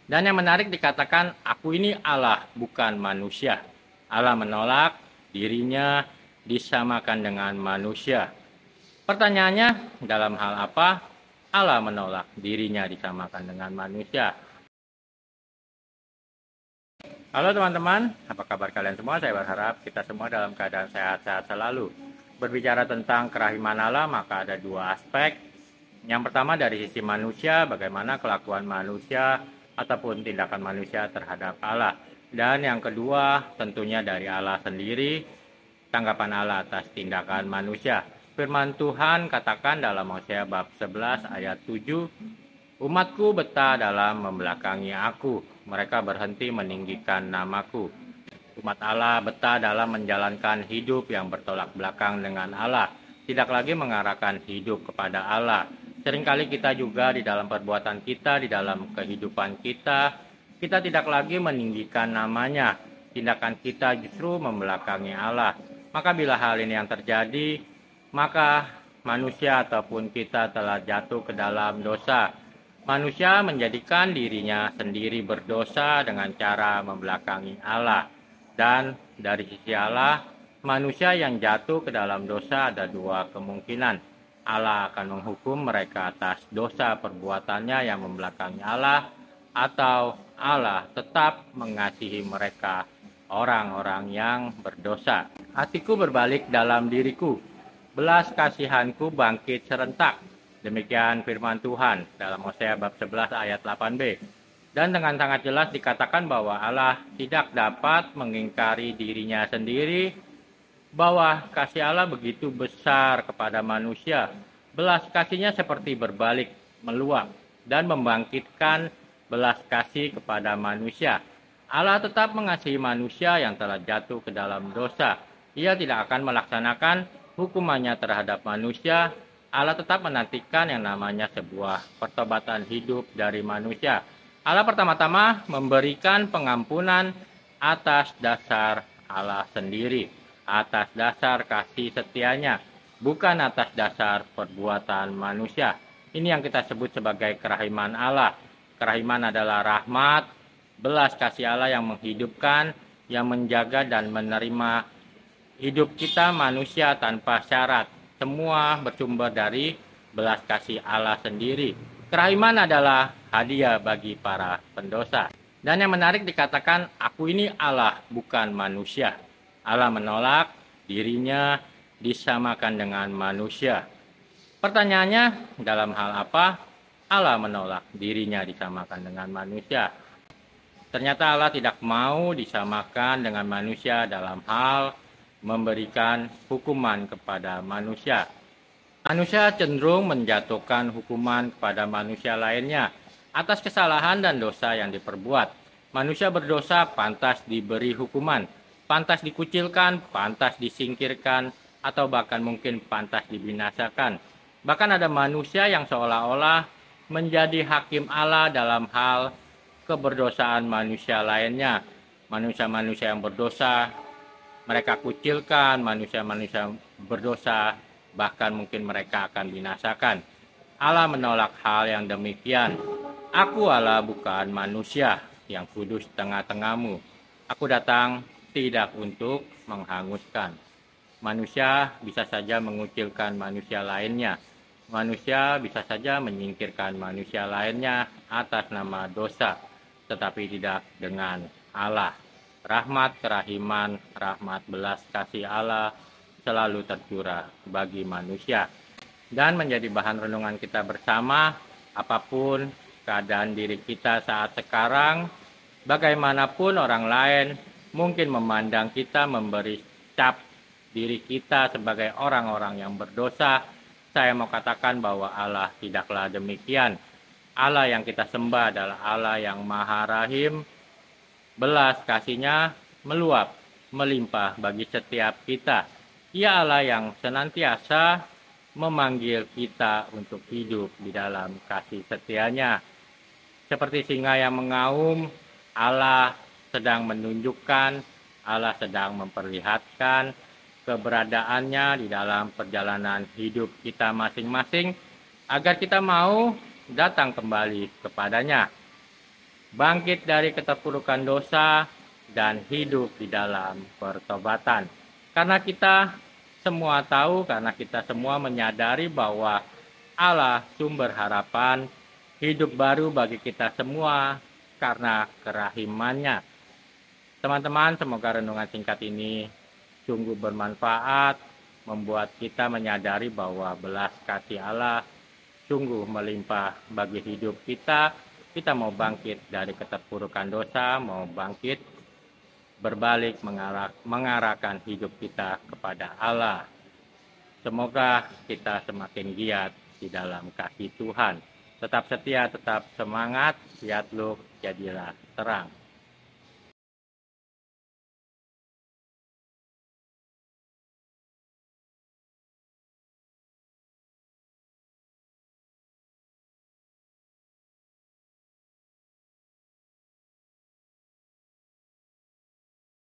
Dan yang menarik dikatakan, aku ini Allah, bukan manusia. Allah menolak dirinya disamakan dengan manusia. Pertanyaannya, dalam hal apa Allah menolak dirinya disamakan dengan manusia? Halo teman-teman, apa kabar kalian semua? Saya berharap kita semua dalam keadaan sehat-sehat selalu. Berbicara tentang kerahiman Allah, maka ada dua aspek. Yang pertama dari sisi manusia, bagaimana kelakuan manusia ataupun tindakan manusia terhadap Allah. Dan yang kedua, tentunya dari Allah sendiri, tanggapan Allah atas tindakan manusia. Firman Tuhan katakan dalam Hosea bab 11 ayat 7, umatku betah dalam membelakangi aku, mereka berhenti meninggikan namaku. Umat Allah betah dalam menjalankan hidup yang bertolak belakang dengan Allah, tidak lagi mengarahkan hidup kepada Allah. Seringkali kita juga di dalam perbuatan kita, di dalam kehidupan kita tidak lagi meninggikan namanya. Tindakan kita justru membelakangi Allah. Maka bila hal ini yang terjadi, maka manusia ataupun kita telah jatuh ke dalam dosa. Manusia menjadikan dirinya sendiri berdosa dengan cara membelakangi Allah. Dan dari sisi Allah, manusia yang jatuh ke dalam dosa ada dua kemungkinan. Allah akan menghukum mereka atas dosa perbuatannya yang membelakangi Allah, atau Allah tetap mengasihi mereka, orang-orang yang berdosa. Hatiku berbalik dalam diriku, belas kasihanku bangkit serentak. Demikian firman Tuhan dalam Hosea bab 11 ayat 8b. Dan dengan sangat jelas dikatakan bahwa Allah tidak dapat mengingkari dirinya sendiri, bahwa kasih Allah begitu besar kepada manusia. Belas kasihnya seperti berbalik, meluap, dan membangkitkan belas kasih kepada manusia. Allah tetap mengasihi manusia yang telah jatuh ke dalam dosa. Ia tidak akan melaksanakan hukumannya terhadap manusia. Allah tetap menantikan yang namanya sebuah pertobatan hidup dari manusia. Allah pertama-tama memberikan pengampunan atas dasar Allah sendiri, atas dasar kasih setianya, bukan atas dasar perbuatan manusia. Ini yang kita sebut sebagai kerahiman Allah. Kerahiman adalah rahmat, belas kasih Allah yang menghidupkan, yang menjaga dan menerima hidup kita manusia tanpa syarat. Semua bersumber dari belas kasih Allah sendiri. Kerahiman adalah hadiah bagi para pendosa. Dan yang menarik dikatakan, aku ini Allah, bukan manusia. Allah menolak dirinya disamakan dengan manusia. Pertanyaannya, dalam hal apa Allah menolak dirinya disamakan dengan manusia? Ternyata Allah tidak mau disamakan dengan manusia dalam hal memberikan hukuman kepada manusia. Manusia cenderung menjatuhkan hukuman kepada manusia lainnya atas kesalahan dan dosa yang diperbuat. Manusia berdosa pantas diberi hukuman, pantas dikucilkan, pantas disingkirkan, atau bahkan mungkin pantas dibinasakan. Bahkan ada manusia yang seolah-olah menjadi hakim Allah dalam hal keberdosaan manusia lainnya. Manusia-manusia yang berdosa mereka kucilkan, manusia-manusia berdosa, bahkan mungkin mereka akan binasakan. Allah menolak hal yang demikian. Aku Allah, bukan manusia yang kudus tengah-tengahmu. Aku datang tidak untuk menghanguskan. Manusia bisa saja mengucilkan manusia lainnya. Manusia bisa saja menyingkirkan manusia lainnya atas nama dosa, tetapi tidak dengan Allah. Rahmat, kerahiman, rahmat belas kasih Allah selalu tercurah bagi manusia. Dan menjadi bahan renungan kita bersama, apapun keadaan diri kita saat sekarang, bagaimanapun orang lain mungkin memandang kita, memberi cap diri kita sebagai orang-orang yang berdosa, saya mau katakan bahwa Allah tidaklah demikian. Allah yang kita sembah adalah Allah yang Maha Rahim. Belas kasihnya meluap, melimpah bagi setiap kita. Ia Allah yang senantiasa memanggil kita untuk hidup di dalam kasih setianya. Seperti singa yang mengaum, Allah sedang menunjukkan, Allah sedang memperlihatkan keberadaannya di dalam perjalanan hidup kita masing-masing, agar kita mau datang kembali kepadanya. bangkit dari keterpurukan dosa, dan hidup di dalam pertobatan. Karena kita semua tahu, karena kita semua menyadari bahwa Allah sumber harapan, hidup baru bagi kita semua karena kerahimannya. Teman-teman, semoga renungan singkat ini sungguh bermanfaat, membuat kita menyadari bahwa belas kasih Allah sungguh melimpah bagi hidup kita. Kita mau bangkit dari keterpurukan dosa, mau bangkit berbalik mengarahkan hidup kita kepada Allah. Semoga kita semakin giat di dalam kasih Tuhan. Tetap setia, tetap semangat, giat lu, jadilah terang.